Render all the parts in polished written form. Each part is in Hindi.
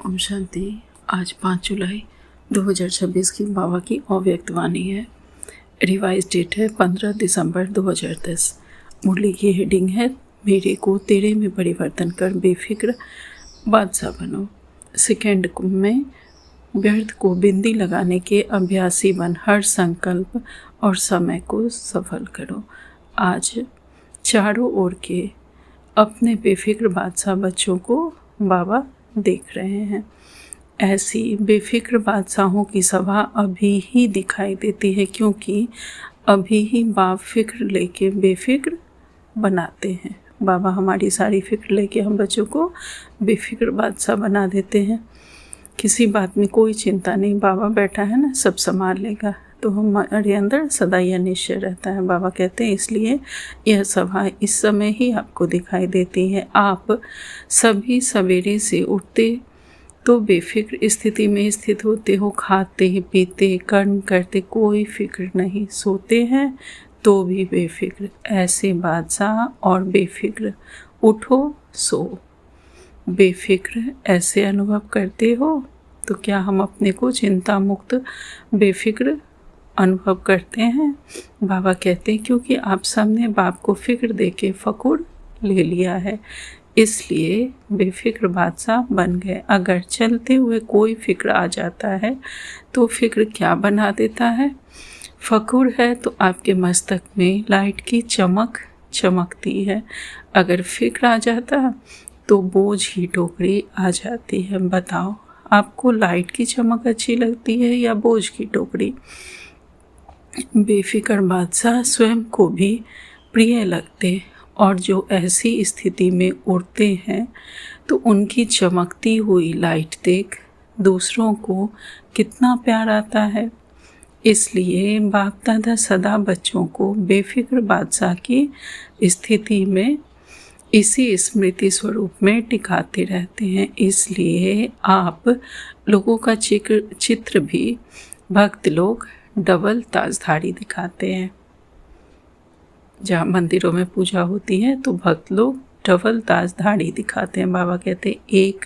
ओम शांति। आज 5 जुलाई 2026 की बाबा की अव्यक्त वाणी है। रिवाइज डेट है 15 दिसंबर 2010। मुरली की हेडिंग है मेरे को तेरे में परिवर्तन कर बेफिक्र बादशाह बनो। सेकेंड कुंभ में व्यर्थ को बिंदी लगाने के अभ्यासी बन हर संकल्प और समय को सफल करो। आज चारों ओर के अपने बेफिक्र बादशाह बच्चों को बाबा देख रहे हैं। ऐसी बेफिक्र बादशाहों की सभा अभी ही दिखाई देती है, क्योंकि अभी ही बाप फिक्र लेके बेफिक्र बनाते हैं। बाबा हमारी सारी फिक्र लेके हम बच्चों को बेफिक्र बादशाह बना देते हैं। किसी बात में कोई चिंता नहीं, बाबा बैठा है ना, सब संभाल लेगा, तो हमारे अंदर सदा यह निश्चय रहता है। बाबा कहते हैं इसलिए यह सभा इस समय ही आपको दिखाई देती है। आप सभी सवेरे से उठते तो बेफिक्र स्थिति में स्थित होते हो, खाते पीते कर्म करते कोई फिक्र नहीं, सोते हैं तो भी बेफिक्र। ऐसे बादशाह और बेफिक्र उठो सो बेफिक्र ऐसे अनुभव करते हो, तो क्या हम अपने को चिंता मुक्त बेफिक्र अनुभव करते हैं? बाबा कहते हैं क्योंकि आप सबने बाप को फिक्र देके फकुर ले लिया है, इसलिए बेफिक्र बादशाह बन गए। अगर चलते हुए कोई फिक्र आ जाता है तो फिक्र क्या बना देता है? फकुर है तो आपके मस्तक में लाइट की चमक चमकती है। अगर फिक्र आ जाता तो बोझ की टोकरी आ जाती है। बताओ, आपको लाइट की चमक अच्छी लगती है या बोझ की टोकरी? बेफिक्र बादशाह स्वयं को भी प्रिय लगते, और जो ऐसी स्थिति में उड़ते हैं तो उनकी चमकती हुई लाइट देख दूसरों को कितना प्यार आता है। इसलिए बाप दादा सदा बच्चों को बेफिक्र बादशाह की स्थिति में इसी स्मृति स्वरूप में टिकाते रहते हैं। इसलिए आप लोगों का चित्र भी भक्त लोग डबल ताजधारी दिखाते हैं। जहाँ मंदिरों में पूजा होती है तो भक्त लोग डबल ताजधारी दिखाते हैं। बाबा कहते हैं एक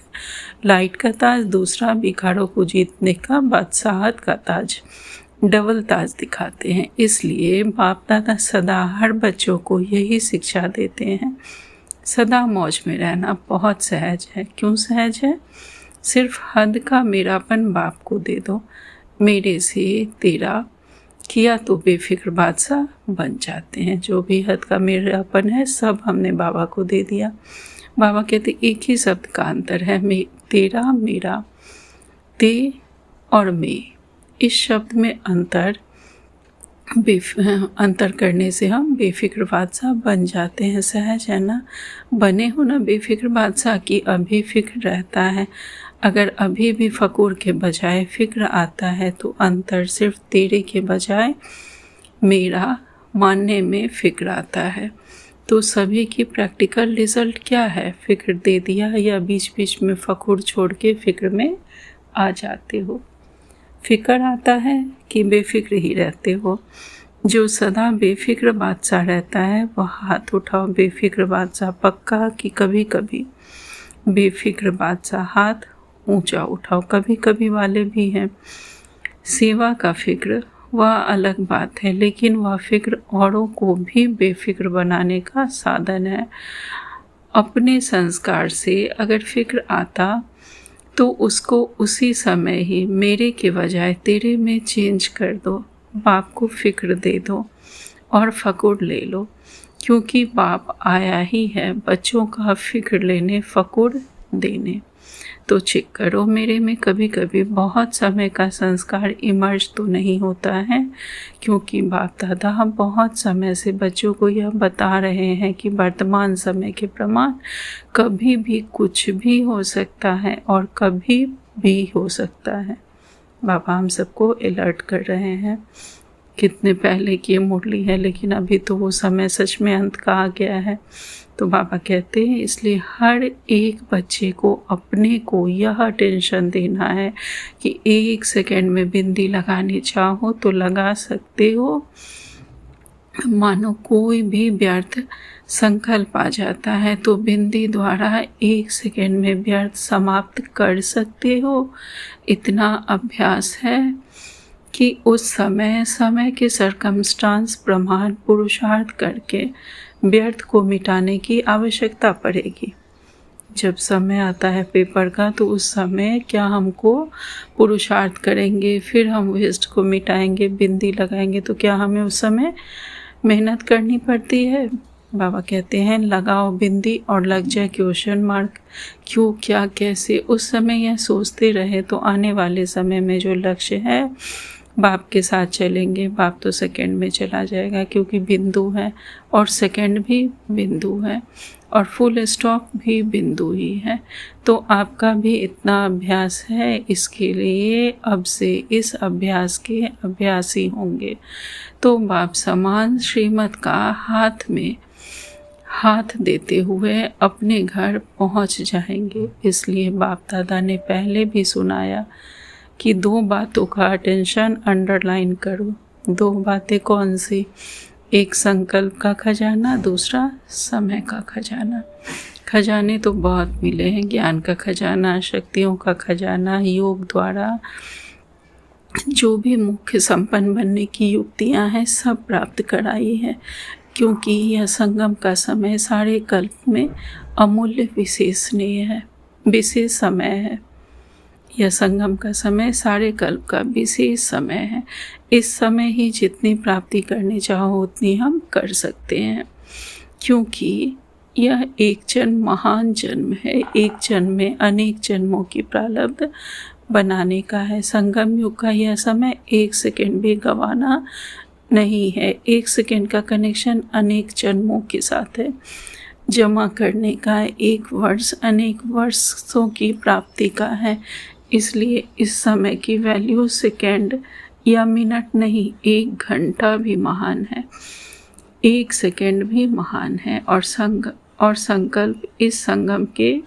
लाइट का ताज, दूसरा भिखारों को जीतने का बादशाहत का ताज, डबल ताज दिखाते हैं। इसलिए बाप दादा सदा हर बच्चों को यही शिक्षा देते हैं, सदा मौज में रहना बहुत सहज है। क्यों सहज है? सिर्फ हद का मेरापन बाप को दे दो, मेरे से तेरा किया तो बेफिक्र बादशाह बन जाते हैं। जो भी हद का मेरापन है सब हमने बाबा को दे दिया। बाबा कहते एक ही शब्द का अंतर है, तेरा मेरा, ते और मैं। इस शब्द में अंतर करने से हम बेफिक्र बादशाह बन जाते हैं। सहज है ना? बने हो ना बेफिक्र बादशाह की अभी फिक्र रहता है। अगर अभी भी फकूर के बजाय फिक्र आता है तो अंतर सिर्फ तेरे के बजाय मेरा मानने में फिक्र आता है। तो सभी की प्रैक्टिकल रिजल्ट क्या है? फिक्र दे दिया या बीच बीच में फकूर छोड़ के फिक्र में आ जाते हो? फिक्र आता है कि बेफिक्र ही रहते हो? जो सदा बेफिक्र बादशाह रहता है वह हाथ उठाओ। बेफिक्र बादशाह पक्का कि कभी कभी बेफिक्र बादशाह हाथ ऊंचा उठाओ? कभी कभी वाले भी हैं। सेवा का फिक्र वह अलग बात है, लेकिन वह फिक्र औरों को भी बेफिक्र बनाने का साधन है। अपने संस्कार से अगर फिक्र आता तो उसको उसी समय ही मेरे के बजाय तेरे में चेंज कर दो। बाप को फिक्र दे दो और फकुर ले लो, क्योंकि बाप आया ही है बच्चों का फिक्र लेने, फकुर देने। तो चेक करो, मेरे में कभी कभी बहुत समय का संस्कार इमर्ज तो नहीं होता है, क्योंकि बाप दादा हम बहुत समय से बच्चों को यह बता रहे हैं कि वर्तमान समय के प्रमाण कभी भी कुछ भी हो सकता है और कभी भी हो सकता है। बाबा हम सबको अलर्ट कर रहे हैं। कितने पहले की मुरली है, लेकिन अभी तो वो समय सच में अंत का आ गया है। तो बाबा कहते हैं इसलिए हर एक बच्चे को अपने को यह टेंशन देना है कि 1 सेकेंड में बिंदी लगानी चाहो तो लगा सकते हो। मानो कोई भी व्यर्थ संकल्प आ जाता है तो बिंदी द्वारा 1 सेकेंड में व्यर्थ समाप्त कर सकते हो। इतना अभ्यास है कि उस समय के सरकमस्टांस प्रमाण पुरुषार्थ करके व्यर्थ को मिटाने की आवश्यकता पड़ेगी। जब समय आता है पेपर का तो उस समय क्या हमको पुरुषार्थ करेंगे, फिर हम वेस्ट को मिटाएंगे, बिंदी लगाएंगे, तो क्या हमें उस समय मेहनत करनी पड़ती है? बाबा कहते हैं लगाओ बिंदी और लग जाए क्वेश्चन मार्क। क्यों, क्या, कैसे, उस समय यह सोचते रहे तो आने वाले समय में जो लक्ष्य है बाप के साथ चलेंगे। बाप तो सेकंड में चला जाएगा क्योंकि बिंदु है और सेकंड भी बिंदु है और फुल स्टॉप भी बिंदु ही है। तो आपका भी इतना अभ्यास है, इसके लिए अब से इस अभ्यास के अभ्यासी होंगे तो बाप समान श्रीमत का हाथ में हाथ देते हुए अपने घर पहुंच जाएंगे। इसलिए बाप दादा ने पहले भी सुनाया कि 2 बातों का अटेंशन अंडरलाइन करो। 2 बातें कौन सी? एक संकल्प का खजाना, दूसरा समय का खजाना। खजाने तो बहुत मिले हैं, ज्ञान का खजाना, शक्तियों का खजाना, योग द्वारा जो भी मुख्य संपन्न बनने की युक्तियां हैं सब प्राप्त कराई है, क्योंकि यह संगम का समय सारे कल्प में अमूल्य विशेषणीय है, विशेष समय है। यह संगम का समय सारे कल्प का विशेष समय है। इस समय ही जितनी प्राप्ति करनी चाहो उतनी हम कर सकते हैं, क्योंकि यह एक जन्म महान जन्म है। एक जन्म में अनेक जन्मों की प्रारब्ध बनाने का है। संगम युग का यह समय 1 सेकेंड भी गंवाना नहीं है। 1 सेकेंड का कनेक्शन अनेक जन्मों के साथ है। जमा करने का 1 वर्ष अनेक वर्षों की प्राप्ति का है। इसलिए इस समय की वैल्यू सेकेंड या मिनट नहीं, 1 घंटा भी महान है, 1 सेकेंड भी महान है। और संकल्प इस संगम के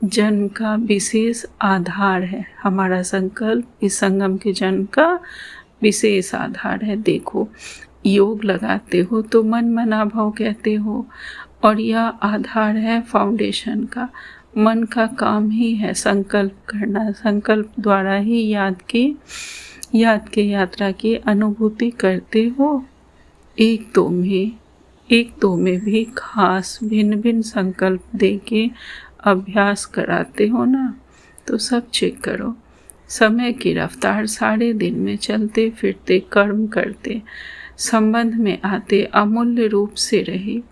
जन्म का विशेष आधार है। हमारा संकल्प इस संगम के जन्म का विशेष आधार है। देखो, योग लगाते हो तो मन मना भाव कहते हो, और यह आधार है फाउंडेशन का। मन का काम ही है संकल्प करना। संकल्प द्वारा ही याद के यात्रा की अनुभूति करते हो। एक दो में भी खास भिन्न भिन्न संकल्प दे के अभ्यास कराते हो ना, तो सब चेक करो। समय की रफ्तार सारे दिन में चलते फिरते कर्म करते संबंध में आते अमूल्य रूप से रही,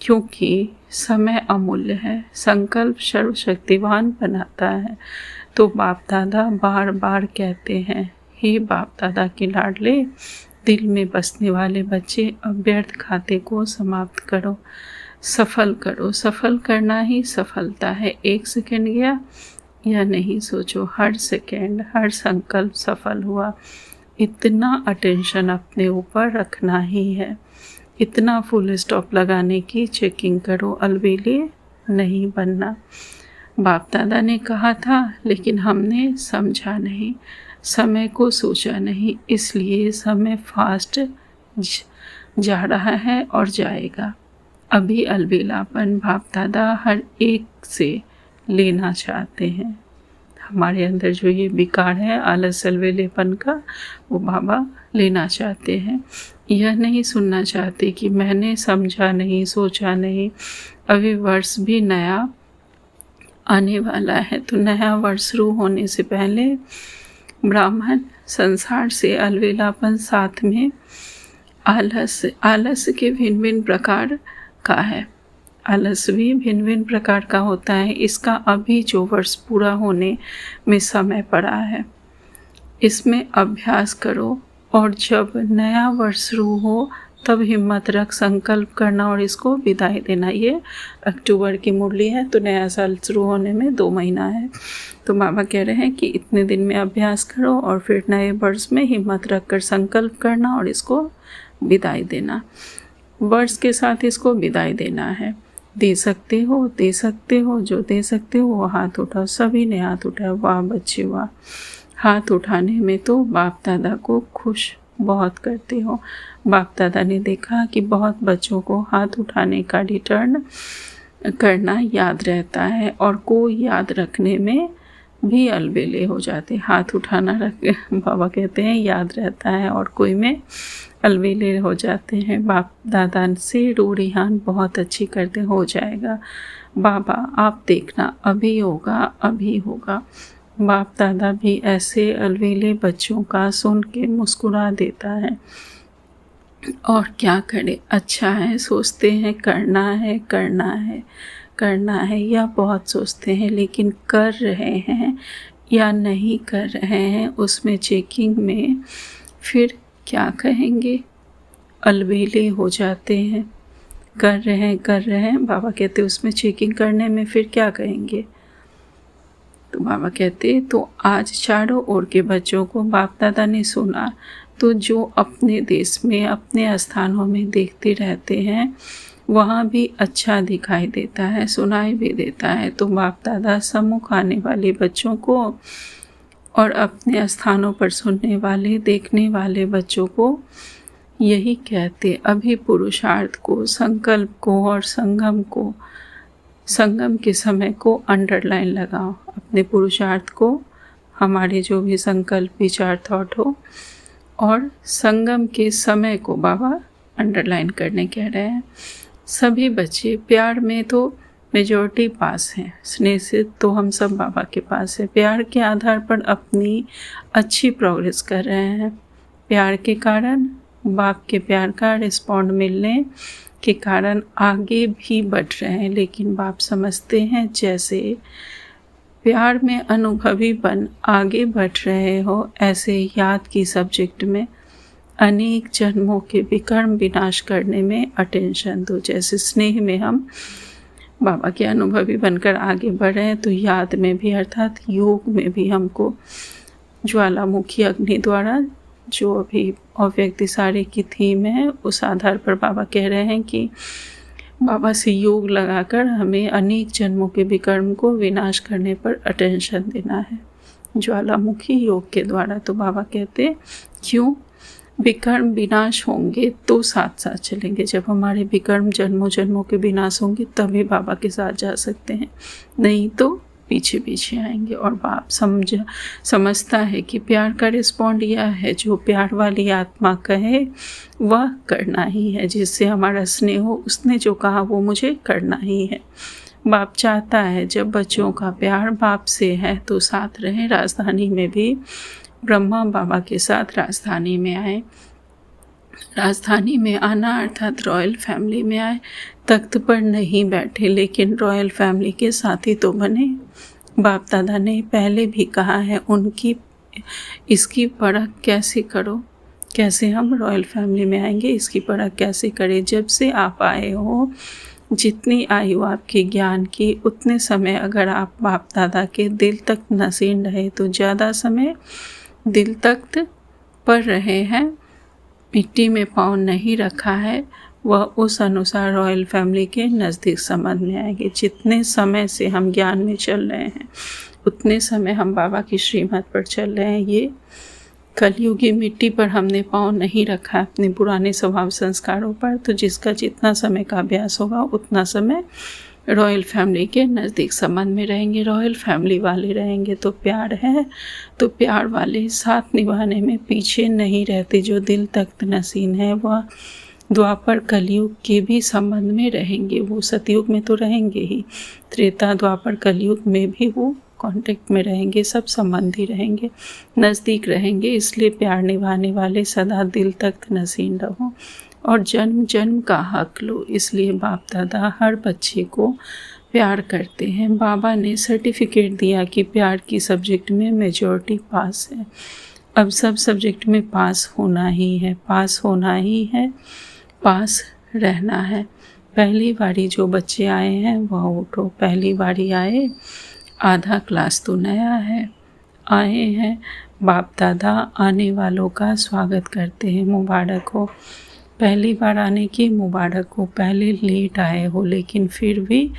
क्योंकि समय अमूल्य है। संकल्प सर्वशक्तिवान बनाता है। तो बाप दादा बार बार कहते हैं, हे बाप दादा के लाडले, दिल में बसने वाले बच्चे, अव्यर्थ खाते को समाप्त करो, सफल करो। सफल करना ही सफलता है। 1 सेकेंड गया या नहीं सोचो, हर सेकेंड हर संकल्प सफल हुआ। इतना अटेंशन अपने ऊपर रखना ही है। इतना फुल स्टॉप लगाने की चेकिंग करो, अलबेले नहीं बनना। बाप दादा ने कहा था, लेकिन हमने समझा नहीं, समय को सोचा नहीं, इसलिए समय फास्ट जा रहा है और जाएगा। अभी अलबेलापन बाप दादा हर एक से लेना चाहते हैं। हमारे अंदर जो ये विकार है आलस अलबेलेपन का, वो बाबा लेना चाहते हैं। यह नहीं सुनना चाहते कि मैंने समझा नहीं, सोचा नहीं। अभी वर्ष भी नया आने वाला है, तो नया वर्ष शुरू होने से पहले ब्राह्मण संसार से अलबेलापन, साथ में आलस के भिन्न भिन्न प्रकार का है। आलस भी भिन्न भिन्न प्रकार का होता है। इसका अभी जो वर्ष पूरा होने में समय पड़ा है, इसमें अभ्यास करो, और जब नया वर्ष शुरू हो तब हिम्मत रख संकल्प करना और इसको विदाई देना। ये अक्टूबर की मुरली है, तो नया साल शुरू होने में 2 महीना है। तो बाबा कह रहे हैं कि इतने दिन में अभ्यास करो और फिर नए वर्ष में हिम्मत रख कर संकल्प करना और इसको विदाई देना। वर्ष के साथ इसको विदाई देना है। दे सकते हो, जो दे सकते हो वो हाथ उठाओ। सभी ने हाथ उठाया, वाह बच्चे वाह। हाथ उठाने में तो बाप दादा को खुश बहुत करते हो। बाप दादा ने देखा कि बहुत बच्चों को हाथ उठाने का रिटर्न करना याद रहता है और कोई याद रखने में भी अलबेले हो जाते। हाथ उठाना बाबा कहते हैं याद रहता है और कोई में अलबेले हो जाते हैं। बाप दादा से रूढ़ियान बहुत अच्छी करते हो जाएगा बाबा, आप देखना अभी होगा अभी होगा। बाप दादा भी ऐसे अलबेले बच्चों का सुन के मुस्कुरा देता है और क्या करें, अच्छा है, सोचते हैं करना है करना है करना है, या बहुत सोचते हैं लेकिन कर रहे हैं या नहीं कर रहे हैं उसमें चेकिंग में फिर क्या कहेंगे, अलबेले हो जाते हैं। कर रहे हैं बाबा कहते उसमें चेकिंग करने में फिर क्या कहेंगे। तो बाबा कहते तो आज चारों ओर के बच्चों को बाप दादा ने सुना, तो जो अपने देश में अपने स्थानों में देखते रहते हैं वहाँ भी अच्छा दिखाई देता है, सुनाई भी देता है। तो बाप दादा सम्मुख आने वाले बच्चों को और अपने स्थानों पर सुनने वाले देखने वाले बच्चों को यही कहते, अभी पुरुषार्थ को, संकल्प को और संगम के समय को अंडरलाइन लगाओ। अपने पुरुषार्थ को, हमारे जो भी संकल्प विचार थॉट हो, और संगम के समय को बाबा अंडरलाइन करने कह रहे हैं। सभी बच्चे प्यार में तो मेजॉरिटी पास हैं, स्नेह से तो हम सब बाबा के पास है। प्यार के आधार पर अपनी अच्छी प्रोग्रेस कर रहे हैं। प्यार के कारण, बाप के प्यार का रिस्पॉन्ड मिलने के कारण आगे भी बढ़ रहे हैं। लेकिन बाप समझते हैं जैसे प्यार में अनुभवी बन आगे बढ़ रहे हो, ऐसे याद की सब्जेक्ट में अनेक जन्मों के विकर्म विनाश करने में अटेंशन दो। जैसे स्नेह में हम बाबा के अनुभवी बनकर आगे बढ़ रहे हैं, तो याद में भी अर्थात योग में भी हमको ज्वालामुखी अग्नि द्वारा, जो अभी अव्यक्त सारे की थीम है, उस आधार पर बाबा कह रहे हैं कि बाबा से योग लगाकर हमें अनेक जन्मों के विकर्म को विनाश करने पर अटेंशन देना है ज्वालामुखी योग के द्वारा। तो बाबा कहते क्यों, विकर्म विनाश होंगे तो साथ साथ चलेंगे। जब हमारे विकर्म जन्मों जन्मों के विनाश होंगे तभी बाबा के साथ जा सकते हैं, नहीं तो पीछे पीछे आएंगे। और बाप समझता है कि प्यार का रिस्पॉन्ड यह है, जो प्यार वाली आत्मा कहे वह करना ही है। जिससे हमारा स्नेह हो, उसने जो कहा वो मुझे करना ही है। बाप चाहता है जब बच्चों का प्यार बाप से है तो साथ रहें। राजधानी में भी ब्रह्मा बाबा के साथ राजधानी में आए। राजधानी में आना अर्थात रॉयल फैमिली में आए। तख्त पर नहीं बैठे लेकिन रॉयल फैमिली के साथी तो बने। बाप दादा ने पहले भी कहा है इसकी परख कैसे करो, कैसे हम रॉयल फैमिली में आएंगे, इसकी परख कैसे करें। जब से आप आए हो, जितनी आयु आपके ज्ञान की, उतने समय अगर आप बाप दादा के दिल तक नसीन रहे तो ज़्यादा समय दिल तख्त पर रहे हैं, मिट्टी में पाँव नहीं रखा है, वह उस अनुसार रॉयल फैमिली के नज़दीक समझ में आएंगे। जितने समय से हम ज्ञान में चल रहे हैं उतने समय हम बाबा की श्रीमत पर चल रहे हैं। ये कलयुगी मिट्टी पर हमने पाँव नहीं रखा है अपने पुराने स्वभाव संस्कारों पर। तो जिसका जितना समय का अभ्यास होगा उतना समय रॉयल फैमिली के नज़दीक संबंध में रहेंगे, रॉयल फैमिली वाले रहेंगे। तो प्यार है तो प्यार वाले साथ निभाने में पीछे नहीं रहते। जो दिल तख्त नसीन है वह द्वापर कलयुग के भी संबंध में रहेंगे। वो सतयुग में तो रहेंगे ही, त्रेता द्वापर कलयुग में भी वो कांटेक्ट में रहेंगे, सब संबंधी रहेंगे, नज़दीक रहेंगे। इसलिए प्यार निभाने वाले सदा दिल तख्त नसीन रहो और जन्म जन्म का हक लो। इसलिए बाप दादा हर बच्चे को प्यार करते हैं। बाबा ने सर्टिफिकेट दिया कि प्यार की सब्जेक्ट में मेजॉरिटी पास है। अब सब सब्जेक्ट में पास होना ही है, पास होना ही है, पास रहना है। पहली बारी जो बच्चे आए हैं वह उठो, पहली बारी आए, आधा क्लास तो नया है, आए हैं। बाप दादा आने वालों का स्वागत करते हैं, मुबारक हो। पहली बार आने की मुबारक हो। पहले लेट आए हो लेकिन फिर भी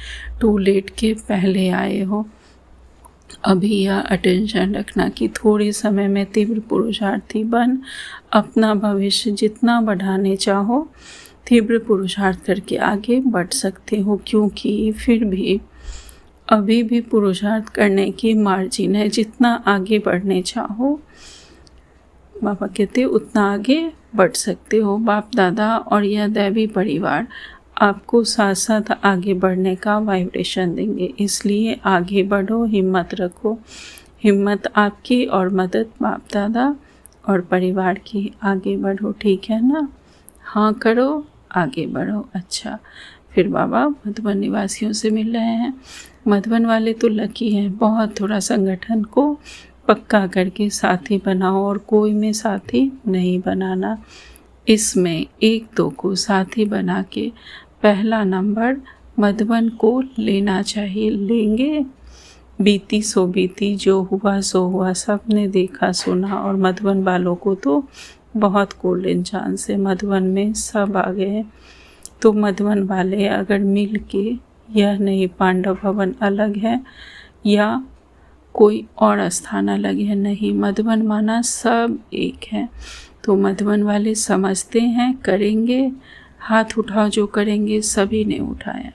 टू लेट के पहले आए हो। अभी यह अटेंशन रखना कि थोड़े समय में तीव्र पुरुषार्थी बन अपना भविष्य जितना बढ़ाने चाहो तीव्र पुरुषार्थ करके आगे बढ़ सकते हो, क्योंकि फिर भी अभी भी पुरुषार्थ करने की मार्जिन है। जितना आगे बढ़ने चाहो बाबा कहते उतना आगे बढ़ सकते हो। बाप दादा और यह दैवी परिवार आपको साथ साथ आगे बढ़ने का वाइब्रेशन देंगे, इसलिए आगे बढ़ो, हिम्मत रखो। हिम्मत आपकी और मदद बाप दादा और परिवार की। आगे बढ़ो, ठीक है ना? हाँ करो, आगे बढ़ो। अच्छा, फिर बाबा मधुबन निवासियों से मिल रहे हैं। मधुबन वाले तो लकी हैं, बहुत थोड़ा संगठन को पक्का करके साथी बनाओ और कोई में साथी नहीं बनाना। इसमें एक दो को साथी बना के पहला नंबर मधुबन को लेना चाहिए। लेंगे? बीती सो बीती, जो हुआ सो हुआ, सब ने देखा सुना। और मधुबन वालों को तो बहुत गोल्डन चांस है, मधुबन में सब आ गए। तो मधुबन वाले अगर मिल के, यह नहीं पांडव भवन अलग है या कोई और स्थान अलग है, नहीं, मधुबन माना सब एक है। तो मधुबन वाले समझते हैं, करेंगे। हाथ उठाओ जो करेंगे। सभी ने उठाया।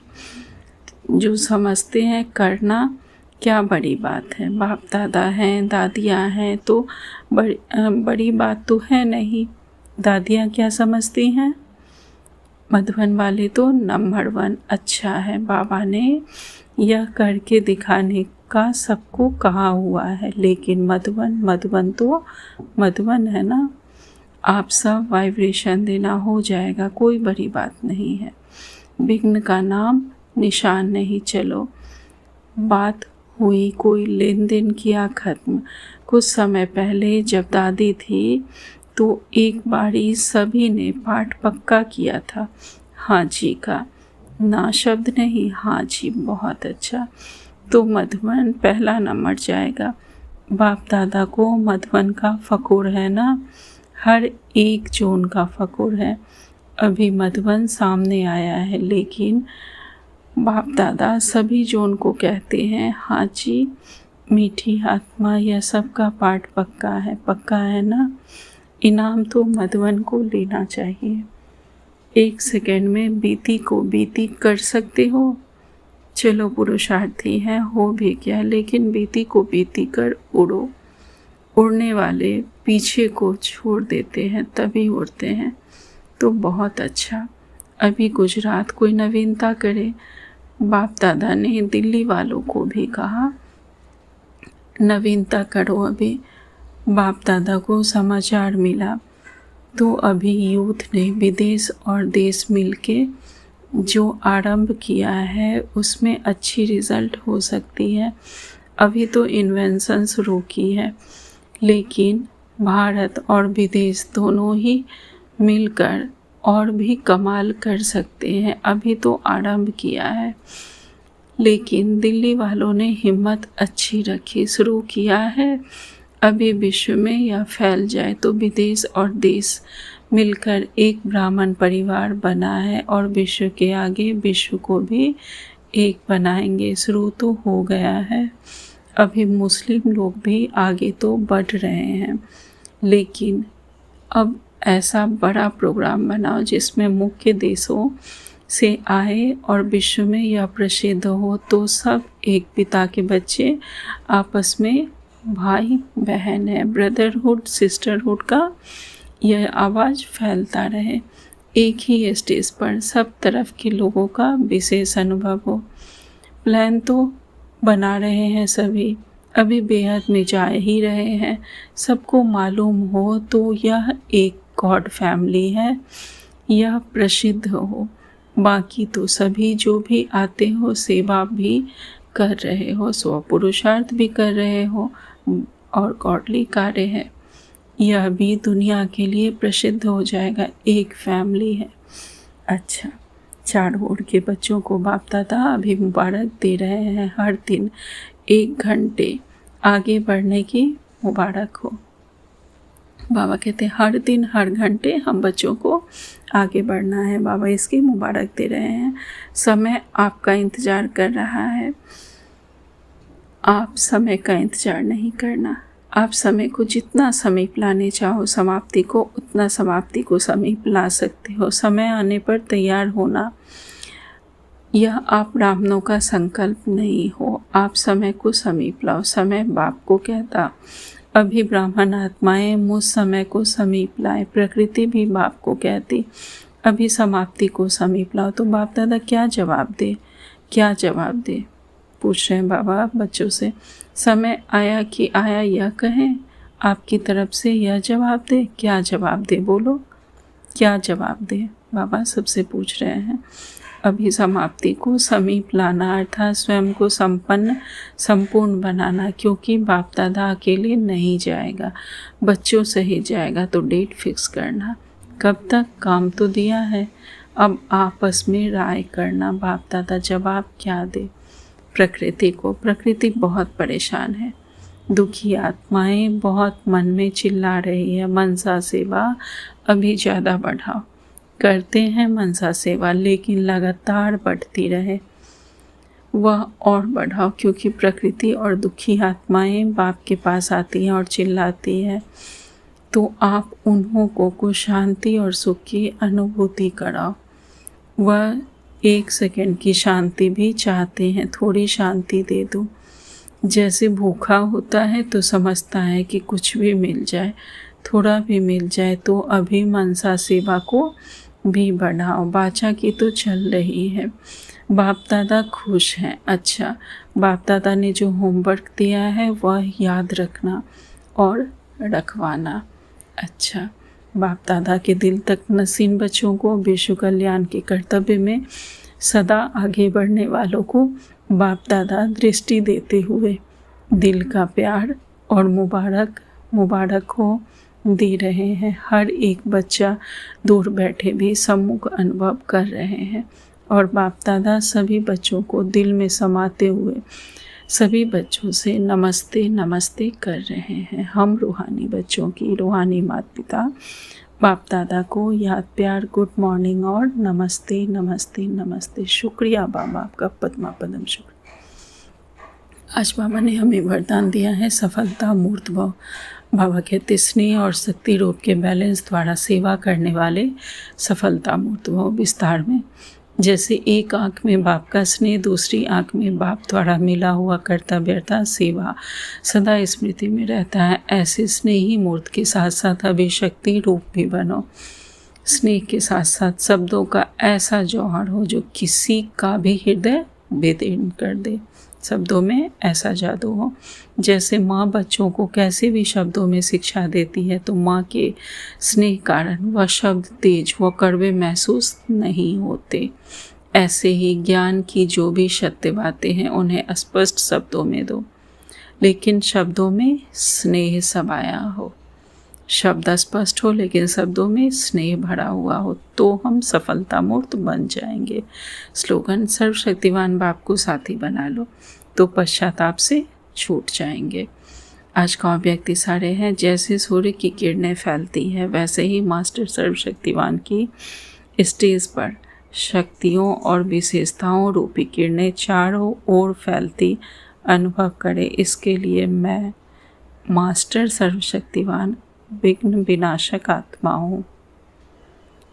जो समझते हैं करना क्या बड़ी बात है। बाप दादा हैं, दादियाँ हैं, तो बड़ी बात तो है नहीं। दादियाँ क्या समझती हैं? मधुबन वाले तो नंबर 1 अच्छा है। बाबा ने यह करके दिखाने का सबको कहा हुआ है, लेकिन मधुबन तो मधुबन है ना। आप सब वाइब्रेशन देना, हो जाएगा, कोई बड़ी बात नहीं है। विघ्न का नाम निशान नहीं। चलो, बात हुई, कोई लेन देन किया, खत्म। कुछ समय पहले जब दादी थी तो एक बारी सभी ने पाठ पक्का किया था हाँ जी का। ना शब्द नहीं, हाँ जी, बहुत अच्छा। तो मधुबन पहला नंबर जाएगा। बाप दादा को मधुबन का फ़खुर है ना, हर एक जोन का फ़खुर है। अभी मधुबन सामने आया है, लेकिन बाप दादा सभी जोन को कहते हैं हाँ जी, मीठी आत्मा, यह सबका पाठ पक्का है ना। इनाम तो मधुबन को लेना चाहिए। 1 सेकेंड में बीती को बीती कर सकते हो। चलो पुरुषार्थी हैं, हो भी क्या, लेकिन बीती को बीती कर उड़ो। उड़ने वाले पीछे को छोड़ देते हैं, तभी उड़ते हैं। तो बहुत अच्छा। अभी गुजरात कोई नवीनता करे। बाप दादा ने दिल्ली वालों को भी कहा नवीनता करो। अभी बाप दादा को समाचार मिला तो अभी यूथ ने विदेश और देश मिलके जो आरंभ किया है उसमें अच्छी रिज़ल्ट हो सकती है। अभी तो इन्वेंशन शुरू की है, लेकिन भारत और विदेश दोनों ही मिलकर और भी कमाल कर सकते हैं। अभी तो आरंभ किया है, लेकिन दिल्ली वालों ने हिम्मत अच्छी रखी, शुरू किया है। अभी विश्व में यह फैल जाए तो विदेश और देश मिलकर एक ब्राह्मण परिवार बना है और विश्व के आगे विश्व को भी एक बनाएंगे। शुरू तो हो गया है। अभी मुस्लिम लोग भी आगे तो बढ़ रहे हैं, लेकिन अब ऐसा बड़ा प्रोग्राम बनाओ जिसमें मुख्य देशों से आए और विश्व में यह प्रसिद्ध हो, तो सब एक पिता के बच्चे आपस में भाई बहन है। ब्रदरहुड सिस्टरहुड का यह आवाज़ फैलता रहे। एक ही स्टेज पर सब तरफ के लोगों का विशेष अनुभव हो। प्लान तो बना रहे हैं सभी, अभी बेहद में जा ही रहे हैं। सबको मालूम हो तो यह एक गॉड फैमिली है, यह प्रसिद्ध हो। बाकी तो सभी जो भी आते हो सेवा भी कर रहे हो, स्वपुरुषार्थ भी कर रहे हो और गॉडली कार्य है। यह भी दुनिया के लिए प्रसिद्ध हो जाएगा। एक फैमिली है। अच्छा, 4 बोर्ड के बच्चों को बाप दादा अभी मुबारक दे रहे हैं। हर दिन 1 घंटे आगे बढ़ने की मुबारक हो। बाबा कहते हैं हर दिन हर घंटे हम बच्चों को आगे बढ़ना है। बाबा इसकी मुबारक दे रहे हैं। समय आपका इंतज़ार कर रहा है। आप समय का इंतज़ार नहीं करना। आप समय को जितना समीप लाने चाहो समाप्ति को, उतना समाप्ति को समीप ला सकते हो। समय आने पर तैयार होना, यह आप ब्राह्मणों का संकल्प नहीं हो। आप समय को समीप लाओ। समय बाप को कहता, अभी ब्राह्मण आत्माएं मुझ समय को समीप लाए। प्रकृति भी बाप को कहती, अभी समाप्ति को समीप लाओ। तो बाप दादा क्या जवाब दे, क्या जवाब दे? पूछ रहे हैं बाबा बच्चों से। समय आया कि आया यह कहें, आपकी तरफ से यह जवाब दे। क्या जवाब दे, बोलो क्या जवाब दे? बाबा सबसे पूछ रहे हैं। अभी समाप्ति को समीप लाना अर्थात स्वयं को संपूर्ण बनाना, क्योंकि बाप दादा अकेले नहीं जाएगा, बच्चों से ही जाएगा। तो डेट फिक्स करना, कब तक? काम तो दिया है, अब आपस में राय करना बाप दादा जवाब क्या दे। प्रकृति को, प्रकृति बहुत परेशान है, दुखी आत्माएं बहुत मन में चिल्ला रही है, मनसा सेवा अभी ज़्यादा बढ़ाओ। करते हैं मनसा सेवा, लेकिन लगातार बढ़ती रहे, वह और बढ़ाओ, क्योंकि प्रकृति और दुखी आत्माएं बाप के पास आती हैं और चिल्लाती है। तो आप उन्हों को शांति और सुख की अनुभूति कराओ। वह 1 सेकंड की शांति भी चाहते हैं, थोड़ी शांति दे दो। जैसे भूखा होता है तो समझता है कि कुछ भी मिल जाए, थोड़ा भी मिल जाए। तो अभी मनसा सेवा को भी बढ़ाओ। बाचा की तो चल रही है, बाप दादा खुश हैं। अच्छा, बाप दादा ने जो होमवर्क दिया है वह याद रखना और रखवाना। अच्छा, बाप दादा के दिल तक नसीन बच्चों को विश्व कल्याण के कर्तव्य में सदा आगे बढ़ने वालों को बाप दादा दृष्टि देते हुए दिल का प्यार और मुबारक हो दे रहे हैं। हर एक बच्चा दूर बैठे भी सम्मुख अनुभव कर रहे हैं और बाप दादा सभी बच्चों को दिल में समाते हुए सभी बच्चों से नमस्ते नमस्ते कर रहे हैं। हम रूहानी बच्चों की रूहानी माता पिता बाप दादा को याद प्यार गुड मॉर्निंग और नमस्ते नमस्ते नमस्ते। शुक्रिया बाबा, आपका पद्मा पदम शुक्रिया। आज बाबा ने हमें वरदान दिया है सफलता मूर्त भाव। बाबा कहते स्नेह और शक्ति रूप के बैलेंस द्वारा सेवा करने वाले सफलता मूर्त भाव विस्तार में, जैसे एक आँख में बाप का स्नेह, दूसरी आँख में बाप द्वारा मिला हुआ कर्तव्यता सेवा सदा स्मृति में रहता है, ऐसे स्नेही मूर्त के साथ साथ अभी शक्ति रूप भी बनो। स्नेह के साथ साथ शब्दों का ऐसा जौहर हो जो किसी का भी हृदय बेदीन कर दे। शब्दों में ऐसा जादू हो, जैसे माँ बच्चों को कैसे भी शब्दों में शिक्षा देती है, तो माँ के स्नेह कारण वह शब्द तेज व कड़वे महसूस नहीं होते। ऐसे ही ज्ञान की जो भी सत्य बातें हैं उन्हें स्पष्ट शब्दों में दो, लेकिन शब्दों में स्नेह समाया हो। शब्द स्पष्ट हो लेकिन शब्दों में स्नेह भरा हुआ हो, तो हम सफलता मूर्त बन जाएंगे। स्लोगन, सर्वशक्तिवान बाप को साथी बना लो तो पश्चाताप से छूट जाएंगे। आज का व्यक्ति सारे हैं, जैसे सूर्य की किरणें फैलती है वैसे ही मास्टर सर्वशक्तिवान की स्टेज पर शक्तियों और विशेषताओं रूपी किरणें चारों ओर फैलती अनुभव करे। इसके लिए मैं मास्टर सर्वशक्तिवान विघ्न विनाशक आत्मा हूँ।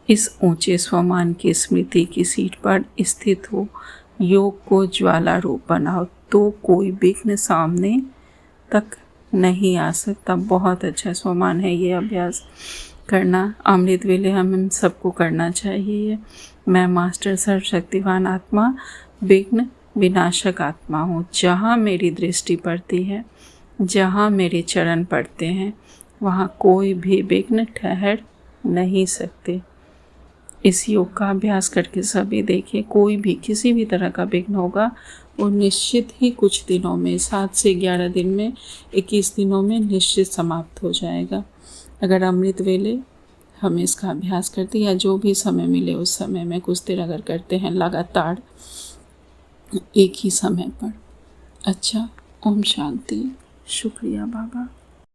इस ऊंचे स्वमान की स्मृति की सीट पर स्थित हो, योग को ज्वाला रूप बनाओ तो कोई विघ्न सामने तक नहीं आ सकता। बहुत अच्छा स्वमान है, ये अभ्यास करना अमृत वेले हम सबको करना चाहिए। मैं मास्टर सर्वशक्तिवान आत्मा विघ्न विनाशक आत्मा हूँ। जहाँ मेरी दृष्टि पड़ती है, जहाँ मेरे चरण पड़ते हैं, वहाँ कोई भी विघ्न ठहर नहीं सकते। इस योग का अभ्यास करके सभी देखिए, कोई भी किसी भी तरह का विघ्न होगा वो निश्चित ही कुछ दिनों में 7 से 11 दिन में 21 दिनों में निश्चित समाप्त हो जाएगा। अगर अमृत वेले हम इसका अभ्यास करते या जो भी समय मिले उस समय में कुछ देर अगर करते हैं लगातार एक ही समय पर। अच्छा, ओम शांति। शुक्रिया बाबा।